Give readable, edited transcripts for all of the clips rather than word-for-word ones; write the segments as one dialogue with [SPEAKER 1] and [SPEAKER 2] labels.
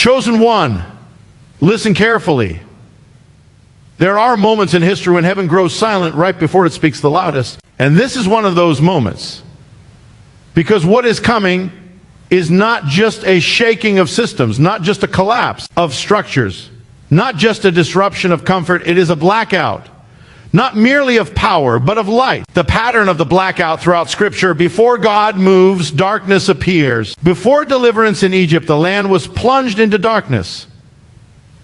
[SPEAKER 1] Chosen one, listen carefully. There are moments in history when heaven grows silent right before it speaks the loudest. And this is one of those moments. Because what is coming is not just a shaking of systems, not just a collapse of structures, not just a disruption of comfort. It is a blackout. Not merely of power, but of light. The pattern of the blackout throughout Scripture: before God moves, darkness appears. Before deliverance in Egypt, the land was plunged into darkness.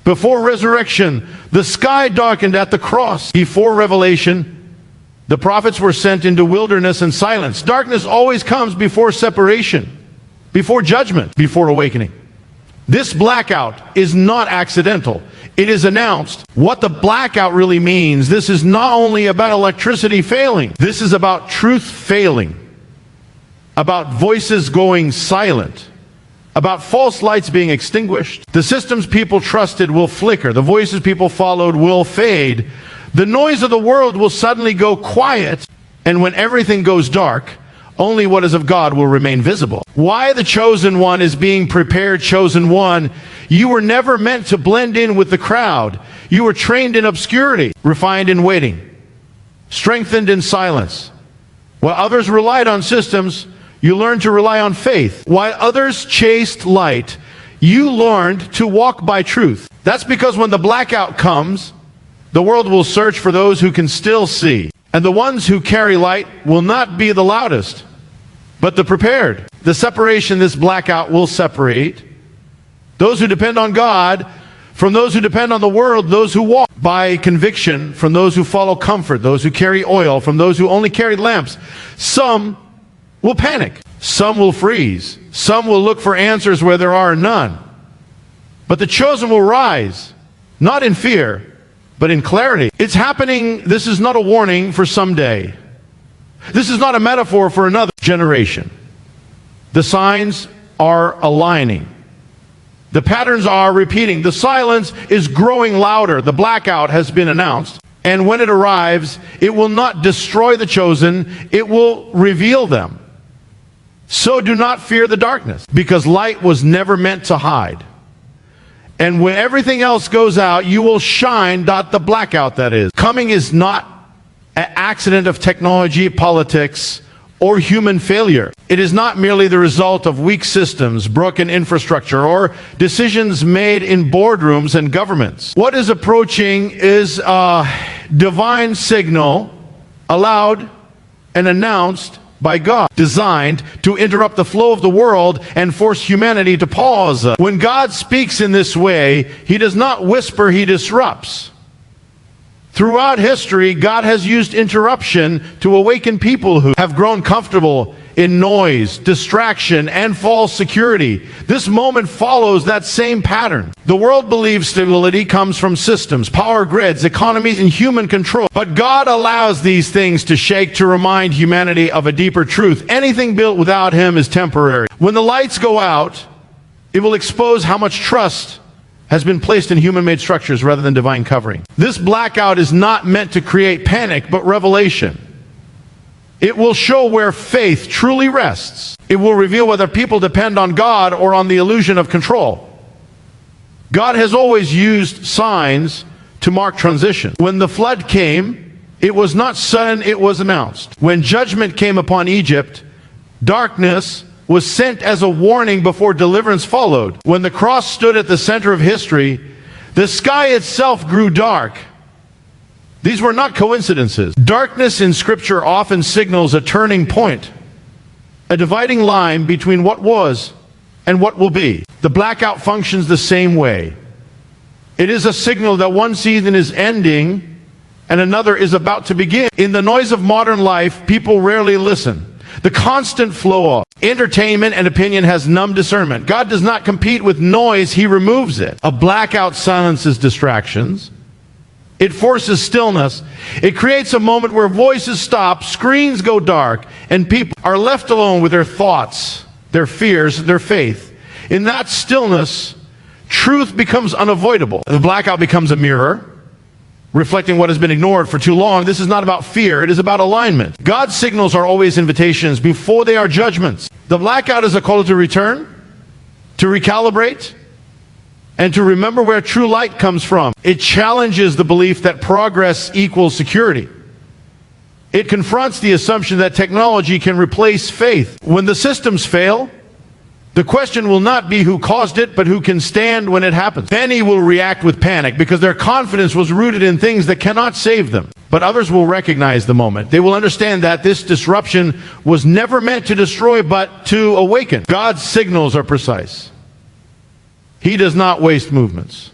[SPEAKER 1] Before resurrection, the sky darkened at the cross. Before revelation, the prophets were sent into wilderness and silence. Darkness always comes before separation, before judgment, before awakening. This blackout is not accidental. It is announced. What the blackout really means: this is not only about electricity failing. This is about truth failing, about voices going silent, about false lights being extinguished. The systems people trusted will flicker. The voices people followed will fade. The noise of the world will suddenly go quiet. And when everything goes dark, only what is of God will remain visible. Why the chosen one is being prepared. Chosen one, you were never meant to blend in with the crowd. You were trained in obscurity, refined in waiting, strengthened in silence. While others relied on systems, you learned to rely on faith. While others chased light, you learned to walk by truth. That's because when the blackout comes, the world will search for those who can still see. And the ones who carry light will not be the loudest, but the prepared. The separation this blackout will separate those who depend on God from those who depend on the world, those who walk by conviction from those who follow comfort, those who carry oil from those who only carry lamps. Some will panic. Some will freeze. Some will look for answers where there are none. But the chosen will rise, not in fear, but in clarity. It's happening. This is not a warning for someday. This is not a metaphor for another generation. The signs are aligning. The patterns are repeating. The silence is growing louder. The blackout has been announced. And when it arrives, it will not destroy the chosen. It will reveal them. So do not fear the darkness, because light was never meant to hide. And when everything else goes out, you will shine. The blackout, that is. Coming is not an accident of technology, politics, or human failure. It is not merely the result of weak systems, broken infrastructure, or decisions made in boardrooms and governments. What is approaching is a divine signal allowed and announced by God, designed to interrupt the flow of the world and force humanity to pause. When God speaks in this way, He does not whisper, He disrupts. Throughout history, God has used interruption to awaken people who have grown comfortable in noise, distraction, and false security. This moment follows that same pattern. The world believes stability comes from systems, power grids, economies, and human control. But God allows these things to shake to remind humanity of a deeper truth. Anything built without Him is temporary. When the lights go out, it will expose how much trust has been placed in human-made structures rather than divine covering. This blackout is not meant to create panic, but revelation. It will show where faith truly rests. It will reveal whether people depend on God or on the illusion of control. God has always used signs to mark transition. When the flood came, it was not sudden, it was announced. When judgment came upon Egypt, darkness was sent as a warning before deliverance followed. When the cross stood at the center of history, the sky itself grew dark. These were not coincidences. Darkness in Scripture often signals a turning point, a dividing line between what was and what will be. The blackout functions the same way. It is a signal that one season is ending and another is about to begin. In the noise of modern life, people rarely listen. The constant flow of entertainment and opinion has numbed discernment. God does not compete with noise, He removes it. A blackout silences distractions. It forces stillness. It creates a moment where voices stop, screens go dark, and people are left alone with their thoughts, their fears, their faith. In that stillness, truth becomes unavoidable. The blackout becomes a mirror, reflecting what has been ignored for too long. This is not about fear, it is about alignment. God's signals are always invitations before they are judgments. The blackout is a call to return, to recalibrate, and to remember where true light comes from. It challenges the belief that progress equals security. It confronts the assumption that technology can replace faith. When the systems fail, the question will not be who caused it, but who can stand when it happens. Many will react with panic because their confidence was rooted in things that cannot save them. But others will recognize the moment. They will understand that this disruption was never meant to destroy, but to awaken. God's signals are precise. He does not waste movements.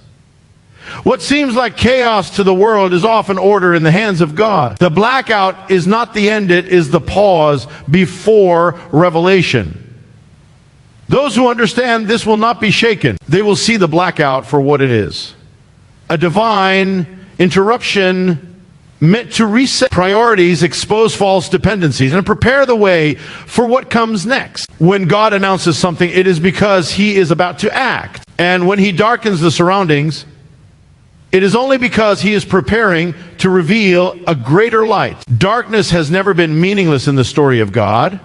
[SPEAKER 1] What seems like chaos to the world is often order in the hands of God. The blackout is not the end, it is the pause before revelation. Those who understand this will not be shaken. They will see the blackout for what it is. A divine interruption meant to reset priorities, expose false dependencies, and prepare the way for what comes next. When God announces something, it is because He is about to act. And when He darkens the surroundings, it is only because He is preparing to reveal a greater light. Darkness has never been meaningless in the story of God.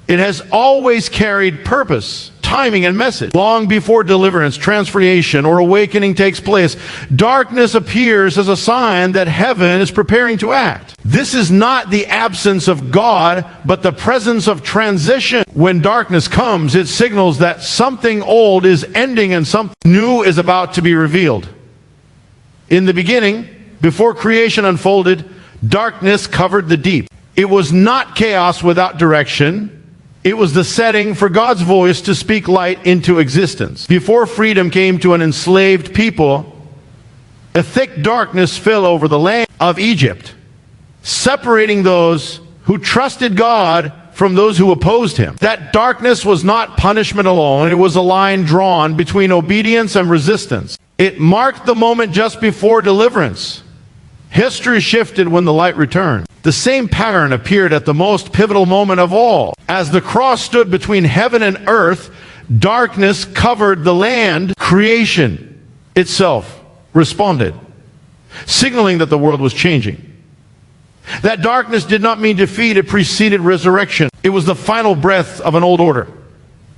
[SPEAKER 1] It has always carried purpose, timing, and message. Long before deliverance, transformation, or awakening takes place, darkness appears as a sign that heaven is preparing to act. This is not the absence of God, but the presence of transition. When darkness comes, it signals that something old is ending and something new is about to be revealed. In the beginning, before creation unfolded, darkness covered the deep. It was not chaos without direction. It was the setting for God's voice to speak light into existence. Before freedom came to an enslaved people, a thick darkness fell over the land of Egypt, separating those who trusted God from those who opposed Him. That darkness was not punishment alone. It was a line drawn between obedience and resistance. It marked the moment just before deliverance. History shifted when the light returned. The same pattern appeared at the most pivotal moment of all. As the cross stood between heaven and earth, darkness covered the land. Creation itself responded, signaling that the world was changing. That darkness did not mean defeat, it preceded resurrection. It was the final breath of an old order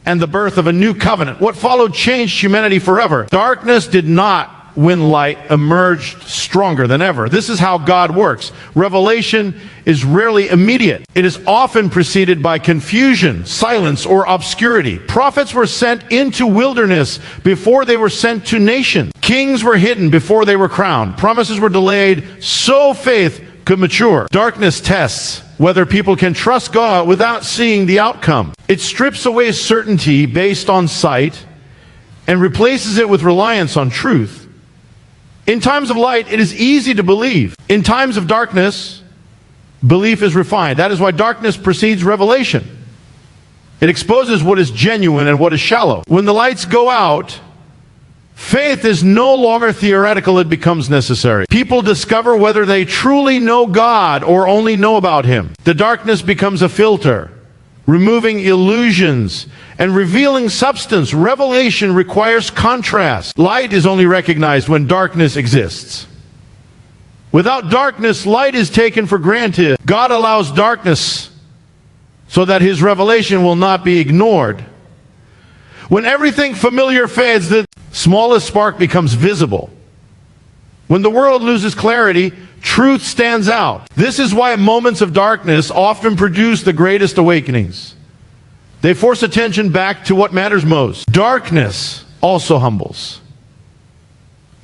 [SPEAKER 1] and the birth of a new covenant. What followed changed humanity forever. Darkness did not when light emerged stronger than ever. This is how God works. Revelation is rarely immediate. It is often preceded by confusion, silence, or obscurity. Prophets were sent into wilderness before they were sent to nations. Kings were hidden before they were crowned. Promises were delayed so faith could mature. Darkness tests whether people can trust God without seeing the outcome. It strips away certainty based on sight and replaces it with reliance on truth. In times of light, it is easy to believe. In times of darkness, belief is refined. That is why darkness precedes revelation. It exposes what is genuine and what is shallow. When the lights go out, faith is no longer theoretical, it becomes necessary. People discover whether they truly know God or only know about Him. The darkness becomes a filter, removing illusions and revealing substance. Revelation requires contrast. Light is only recognized when darkness exists. Without darkness, light is taken for granted. God allows darkness so that His revelation will not be ignored. When everything familiar fades, the smallest spark becomes visible. When the world loses clarity, truth stands out. This is why moments of darkness often produce the greatest awakenings. They force attention back to what matters most. Darkness also humbles.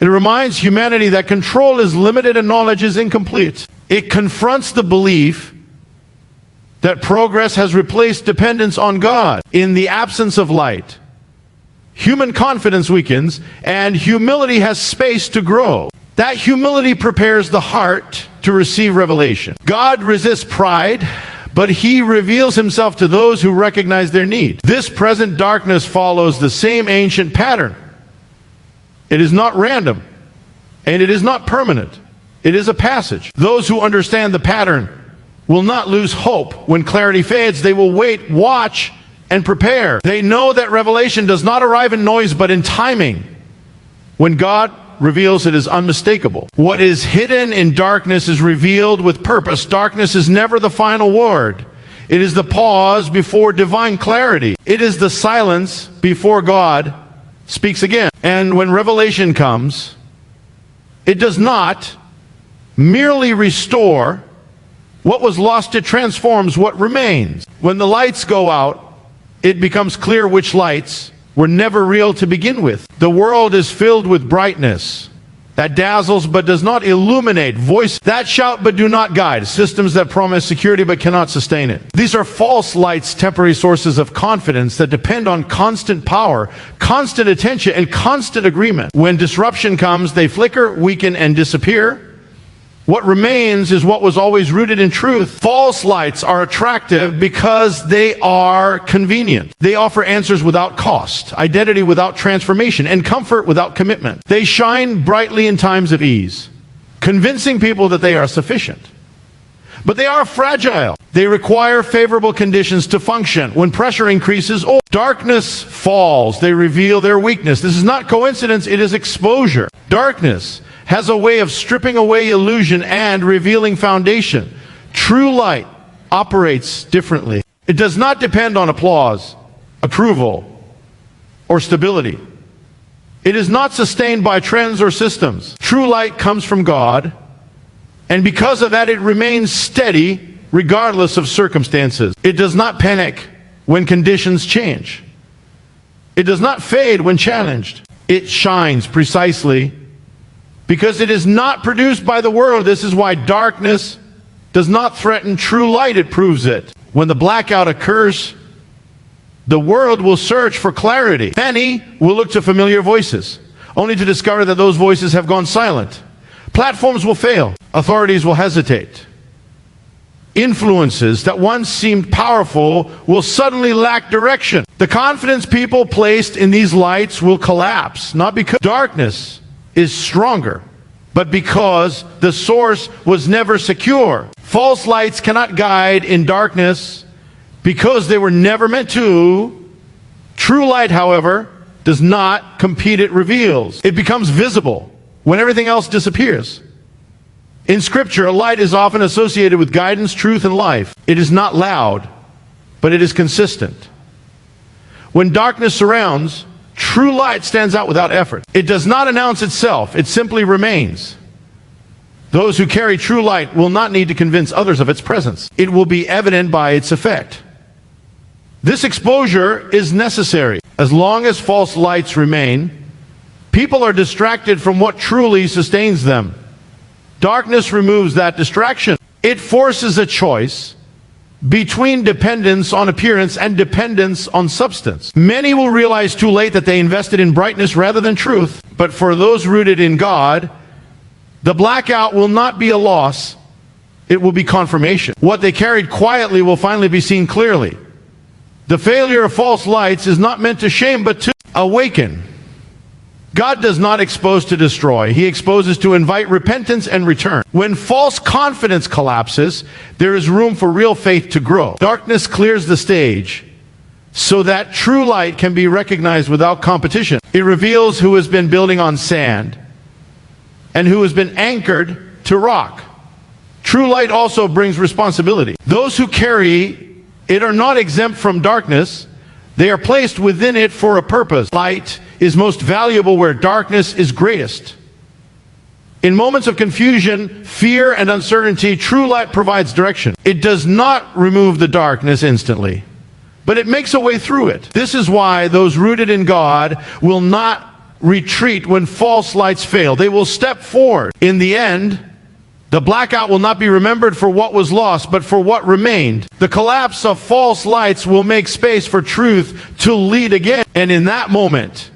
[SPEAKER 1] It reminds humanity that control is limited and knowledge is incomplete. It confronts the belief that progress has replaced dependence on God. In the absence of light, human confidence weakens and humility has space to grow. That humility prepares the heart to receive revelation. God resists pride, but He reveals Himself to those who recognize their need. This present darkness follows the same ancient pattern. It is not random, and it is not permanent. It is a passage. Those who understand the pattern will not lose hope. When clarity fades, they will wait, watch, and prepare. They know that revelation does not arrive in noise, but in timing. When God reveals, it is unmistakable. What is hidden in darkness is revealed with purpose. Darkness is never the final word. It is the pause before divine clarity. It is the silence before God speaks again. And when revelation comes, it does not merely restore what was lost, it transforms what remains. When the lights go out, it becomes clear which lights were never real to begin with. The world is filled with brightness that dazzles but does not illuminate, voice that shout but do not guide, systems that promise security but cannot sustain it. These are false lights, temporary sources of confidence that depend on constant power, constant attention, and constant agreement. When disruption comes, they flicker, weaken, and disappear. What remains is what was always rooted in truth. False lights are attractive because they are convenient. They offer answers without cost, identity without transformation, and comfort without commitment. They shine brightly in times of ease, convincing people that they are sufficient. But they are fragile. They require favorable conditions to function. When pressure increases or darkness falls, they reveal their weakness. This is not coincidence, it is exposure. Darkness has a way of stripping away illusion and revealing foundation. True light operates differently. It does not depend on applause, approval, or stability. It is not sustained by trends or systems. True light comes from God, and because of that it remains steady regardless of circumstances. It does not panic when conditions change. It does not fade when challenged. It shines precisely because it is not produced by the world. This is why darkness does not threaten true light. It proves it. When the blackout occurs, the world will search for clarity. Many will look to familiar voices, only to discover that those voices have gone silent. Platforms will fail. Authorities will hesitate. Influences that once seemed powerful will suddenly lack direction. The confidence people placed in these lights will collapse, not because darkness is stronger, but because the source was never secure. False lights cannot guide in darkness because they were never meant to. True light, however, does not compete, it reveals. It becomes visible when everything else disappears. In Scripture, a light is often associated with guidance, truth, and life. It is not loud, but it is consistent. When darkness surrounds, true light stands out without effort. It does not announce itself, it simply remains. Those who carry true light will not need to convince others of its presence. It will be evident by its effect. This exposure is necessary. As long as false lights remain, people are distracted from what truly sustains them. Darkness removes that distraction. It forces a choice between dependence on appearance and dependence on substance. Many will realize too late that they invested in brightness rather than truth. But for those rooted in God, the blackout will not be a loss, it will be confirmation. What they carried quietly will finally be seen clearly. The failure of false lights is not meant to shame, but to awaken. God does not expose to destroy. He exposes to invite repentance and return. When false confidence collapses, there is room for real faith to grow. Darkness clears the stage so that true light can be recognized without competition. It reveals who has been building on sand and who has been anchored to rock. True light also brings responsibility. Those who carry it are not exempt from darkness. They are placed within it for a purpose. Light is most valuable where darkness is greatest. In moments of confusion, fear, and uncertainty, true light provides direction. It does not remove the darkness instantly, but it makes a way through it. This is why those rooted in God will not retreat when false lights fail. They will step forward. In the end, the blackout will not be remembered for what was lost, but for what remained. The collapse of false lights will make space for truth to lead again. And in that moment,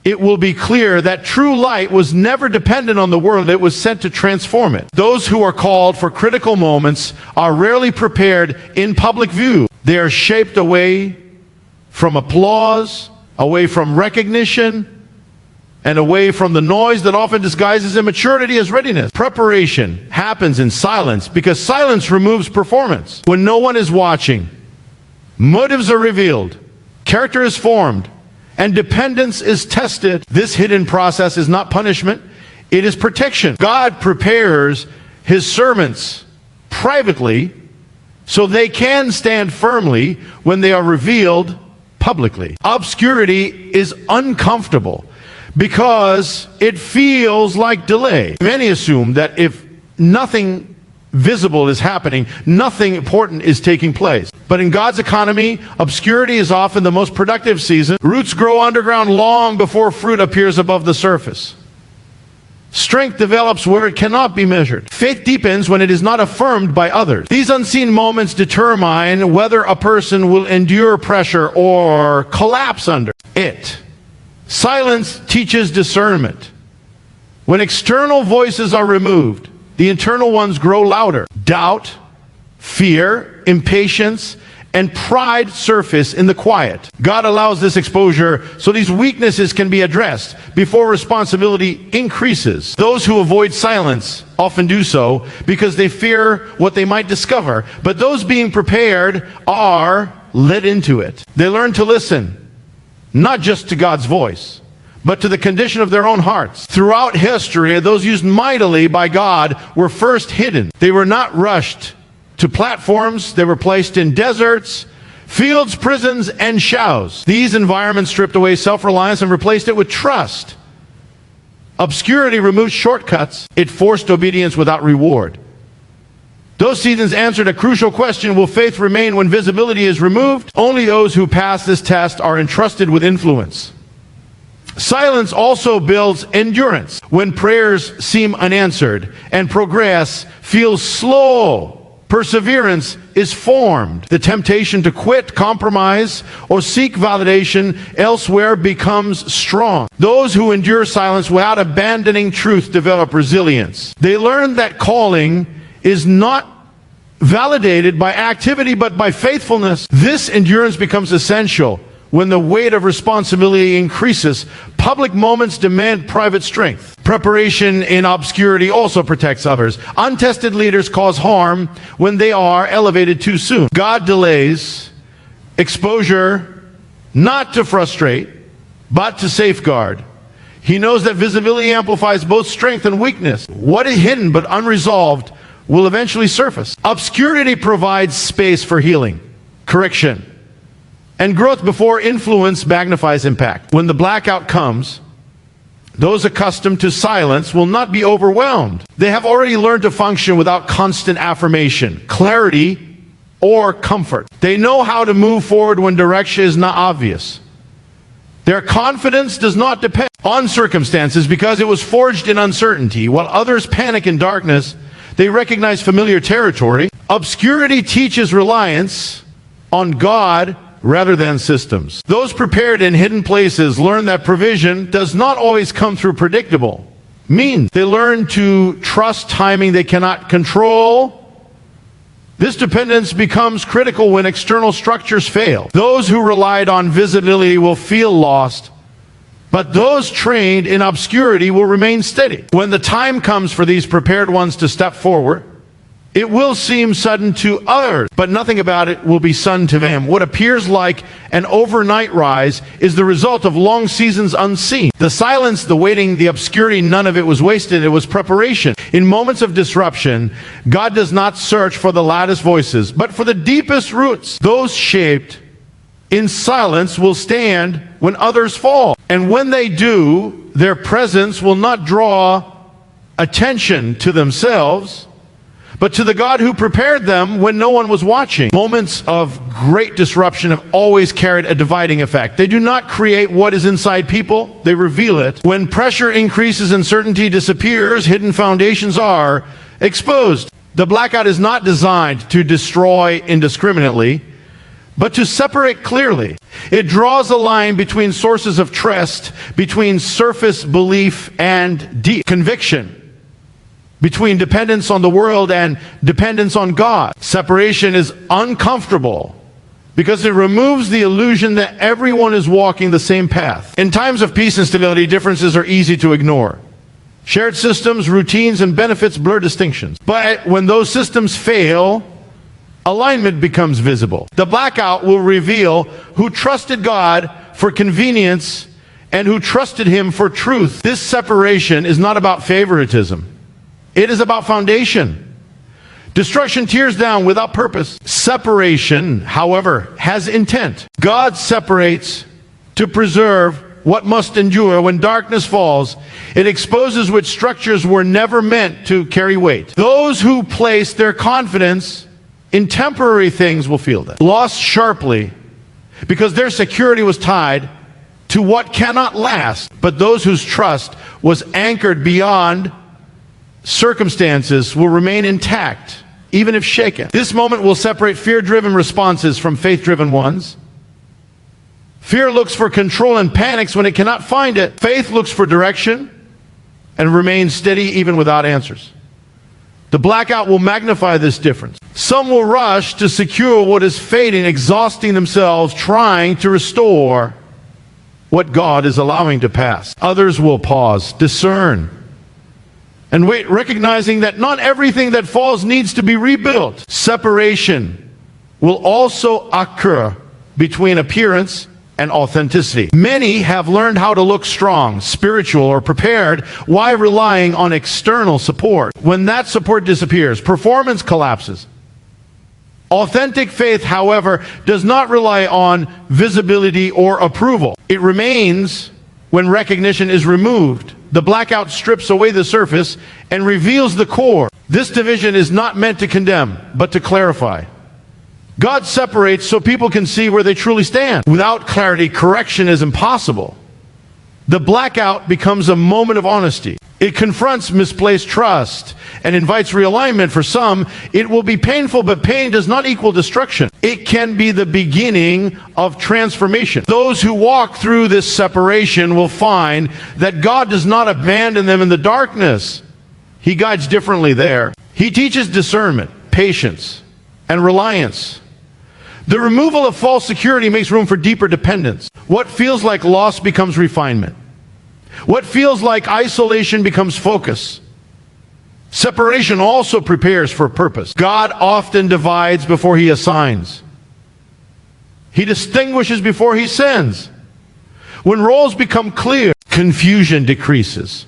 [SPEAKER 1] it will be clear that true light was never dependent on the world. It was sent to transform it. Those who are called for critical moments are rarely prepared in public view. They are shaped away from applause, away from recognition, and away from the noise that often disguises immaturity as readiness. Preparation happens in silence because silence removes performance. When no one is watching, motives are revealed, character is formed, and dependence is tested. This hidden process is not punishment, it is protection. God prepares His servants privately so they can stand firmly when they are revealed publicly. Obscurity is uncomfortable because it feels like delay. Many assume that if nothing visible is happening, nothing important is taking place. But in God's economy, obscurity is often the most productive season. Roots grow underground long before fruit appears above the surface. Strength develops where it cannot be measured. Faith deepens when it is not affirmed by others. These unseen moments determine whether a person will endure pressure or collapse under it. Silence teaches discernment. When external voices are removed, the internal ones grow louder. Doubt, fear, impatience, and pride surface in the quiet. God allows this exposure so these weaknesses can be addressed before responsibility increases. Those who avoid silence often do so because they fear what they might discover. But those being prepared are led into it. They learn to listen, not just to God's voice, but to the condition of their own hearts. Throughout history, those used mightily by God were first hidden. They were not rushed to platforms. They were placed in deserts, fields, prisons, and showers. These environments stripped away self-reliance and replaced it with trust. Obscurity removed shortcuts. It forced obedience without reward. Those seasons answered a crucial question: will faith remain when visibility is removed? Only those who pass this test are entrusted with influence. Silence also builds endurance. When prayers seem unanswered and progress feels slow, perseverance is formed. The temptation to quit, compromise, or seek validation elsewhere becomes strong. Those who endure silence without abandoning truth develop resilience. They learn that calling is not validated by activity but by faithfulness. This endurance becomes essential when the weight of responsibility increases. Public moments demand private strength. Preparation in obscurity also protects others. Untested leaders cause harm when they are elevated too soon. God delays exposure not to frustrate, but to safeguard. He knows that visibility amplifies both strength and weakness. What is hidden but unresolved will eventually surface. Obscurity provides space for healing, correction, and growth before influence magnifies impact. When the blackout comes, those accustomed to silence will not be overwhelmed. They have already learned to function without constant affirmation, clarity, or comfort. They know how to move forward when direction is not obvious. Their confidence does not depend on circumstances because it was forged in uncertainty. While others panic in darkness, they recognize familiar territory. Obscurity teaches reliance on God rather than systems. Those prepared in hidden places learn that provision does not always come through predictable means. They learn to trust timing they cannot control. This dependence becomes critical when external structures fail. Those who relied on visibility will feel lost, but those trained in obscurity will remain steady. When the time comes for these prepared ones to step forward, it will seem sudden to others, but nothing about it will be sudden to them. What appears like an overnight rise is the result of long seasons unseen. The silence, the waiting, the obscurity, none of it was wasted. It was preparation. In moments of disruption, God does not search for the loudest voices, but for the deepest roots. Those shaped in silence will stand when others fall. And when they do, their presence will not draw attention to themselves, but to the God who prepared them when no one was watching. Moments of great disruption have always carried a dividing effect. They do not create what is inside people, they reveal it. When pressure increases and certainty disappears, hidden foundations are exposed. The blackout is not designed to destroy indiscriminately, but to separate clearly. It draws a line between sources of trust, between surface belief and deep conviction, between dependence on the world and dependence on God. Separation is uncomfortable because it removes the illusion that everyone is walking the same path. In times of peace and stability, differences are easy to ignore. Shared systems, routines, and benefits blur distinctions. But when those systems fail, alignment becomes visible. The blackout will reveal who trusted God for convenience and who trusted Him for truth. This separation is not about favoritism. It is about foundation. Destruction tears down without purpose. Separation, however, has intent. God separates to preserve what must endure. When darkness falls, it exposes which structures were never meant to carry weight. Those who place their confidence in temporary things will feel that. Lost sharply because their security was tied to what cannot last. But those whose trust was anchored beyond circumstances will remain intact, even if shaken. This moment will separate fear-driven responses from faith-driven ones. Fear looks for control and panics when it cannot find it. Faith looks for direction and remains steady even without answers. The blackout will magnify this difference. Some will rush to secure what is fading, exhausting themselves, trying to restore what God is allowing to pass. Others will pause, discern, and wait, recognizing that not everything that falls needs to be rebuilt. Separation will also occur between appearance and authenticity. Many have learned how to look strong, spiritual, or prepared while relying on external support. When that support disappears, performance collapses. Authentic faith, however, does not rely on visibility or approval. It remains when recognition is removed. The blackout strips away the surface and reveals the core. This division is not meant to condemn, but to clarify. God separates so people can see where they truly stand. Without clarity, correction is impossible. The blackout becomes a moment of honesty. It confronts misplaced trust and invites realignment. For some, it will be painful, but pain does not equal destruction. It can be the beginning of transformation. Those who walk through this separation will find that God does not abandon them in the darkness. He guides differently there. He teaches discernment, patience, and reliance. The removal of false security makes room for deeper dependence. What feels like loss becomes refinement. What feels like isolation becomes focus. Separation also prepares for purpose. God often divides before He assigns. He distinguishes before He sends. When roles become clear, confusion decreases.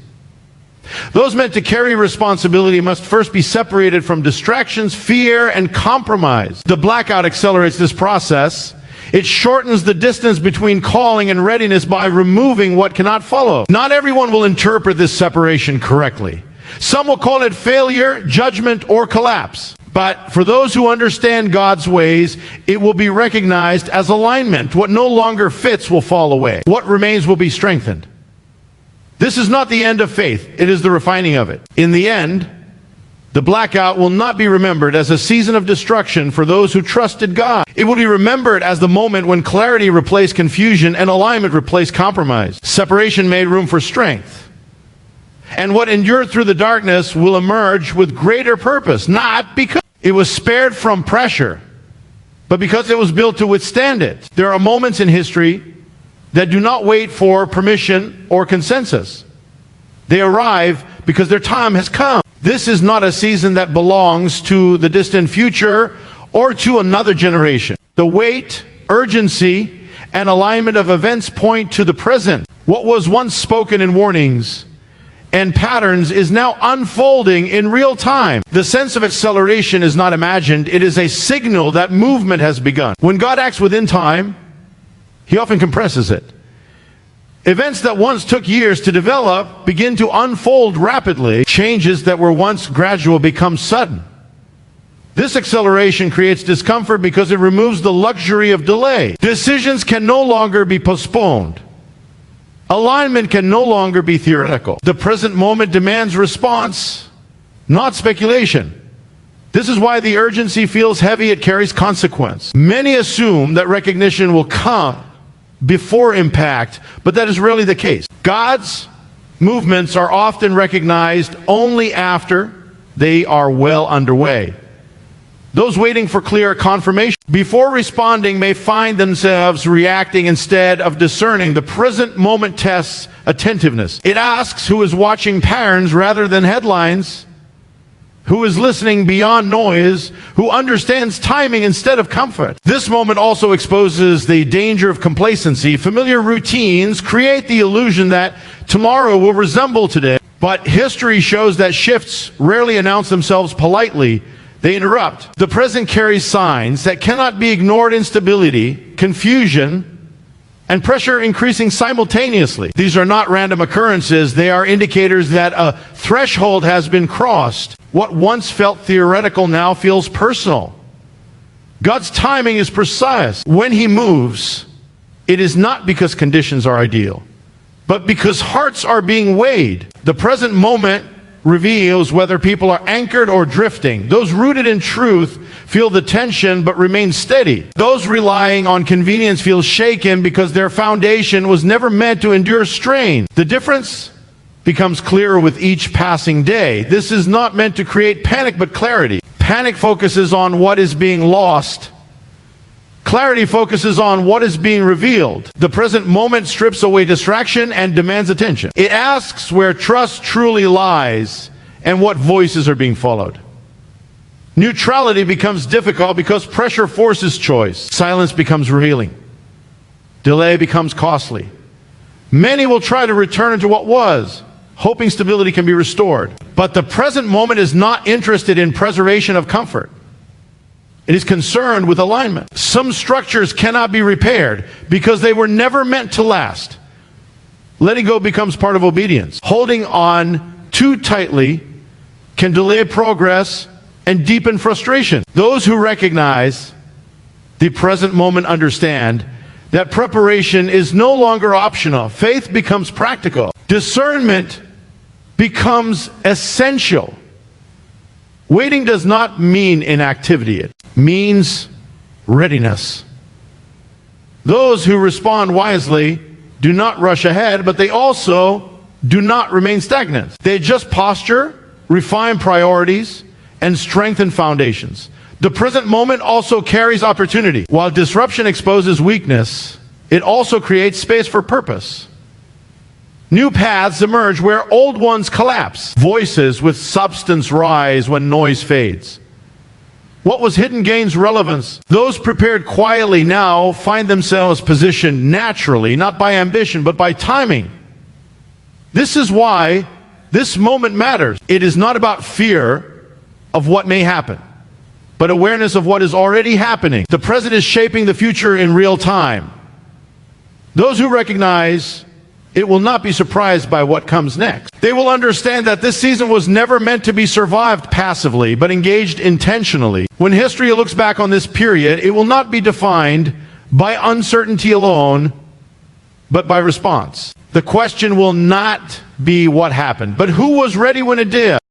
[SPEAKER 1] Those meant to carry responsibility must first be separated from distractions, fear, and compromise. The blackout accelerates this process. It shortens the distance between calling and readiness by removing what cannot follow. Not everyone will interpret this separation correctly. Some will call it failure, judgment, or collapse. But for those who understand God's ways, it will be recognized as alignment. What no longer fits will fall away. What remains will be strengthened. This is not the end of faith. It is the refining of it. In the end, the blackout will not be remembered as a season of destruction for those who trusted God. It will be remembered as the moment when clarity replaced confusion and alignment replaced compromise. Separation made room for strength. And what endured through the darkness will emerge with greater purpose, not because it was spared from pressure, but because it was built to withstand it. There are moments in history that do not wait for permission or consensus. They arrive because their time has come. This is not a season that belongs to the distant future or to another generation. The weight, urgency, and alignment of events point to the present. What was once spoken in warnings and patterns is now unfolding in real time. The sense of acceleration is not imagined. It is a signal that movement has begun. When God acts within time, He often compresses it. Events that once took years to develop begin to unfold rapidly. Changes that were once gradual become sudden. This acceleration creates discomfort because it removes the luxury of delay. Decisions can no longer be postponed. Alignment can no longer be theoretical. The present moment demands response, not speculation. This is why the urgency feels heavy. It carries consequence. Many assume that recognition will come before impact, but that is rarely the case. God's movements are often recognized only after they are well underway. Those waiting for clear confirmation before responding may find themselves reacting instead of discerning. The present moment tests attentiveness. It asks who is watching patterns rather than headlines, who is listening beyond noise, who understands timing instead of comfort. This moment also exposes the danger of complacency. Familiar routines create the illusion that tomorrow will resemble today. But history shows that shifts rarely announce themselves politely. They interrupt. The present carries signs that cannot be ignored: instability, confusion, and pressure increasing simultaneously. These are not random occurrences. They are indicators that a threshold has been crossed. What once felt theoretical now feels personal. God's timing is precise. When He moves, it is not because conditions are ideal, but because hearts are being weighed. The present moment reveals whether people are anchored or drifting. Those rooted in truth feel the tension but remain steady. Those relying on convenience feel shaken because their foundation was never meant to endure strain. The difference becomes clearer with each passing day. This is not meant to create panic but clarity. Panic focuses on what is being lost. Clarity focuses on what is being revealed. The present moment strips away distraction and demands attention. It asks where trust truly lies and what voices are being followed. Neutrality becomes difficult because pressure forces choice. Silence becomes revealing. Delay becomes costly. Many will try to return to what was, hoping stability can be restored. But the present moment is not interested in preservation of comfort. It is concerned with alignment. Some structures cannot be repaired because they were never meant to last. Letting go becomes part of obedience. Holding on too tightly can delay progress and deepen frustration. Those who recognize the present moment understand that preparation is no longer optional. Faith becomes practical. Discernment becomes essential. Waiting does not mean inactivity. It means readiness. Those who respond wisely do not rush ahead, but they also do not remain stagnant. They adjust posture, refine priorities, and strengthen foundations. The present moment also carries opportunity. While disruption exposes weakness, it also creates space for purpose. New paths emerge where old ones collapse. Voices with substance rise when noise fades. What was hidden gains relevance. Those prepared quietly now find themselves positioned naturally, not by ambition, but by timing. This is why this moment matters. It is not about fear of what may happen, but awareness of what is already happening. The present is shaping the future in real time. Those who recognize it will not be surprised by what comes next. They will understand that this season was never meant to be survived passively, but engaged intentionally. When history looks back on this period, it will not be defined by uncertainty alone, but by response. The question will not be what happened, but who was ready when it did.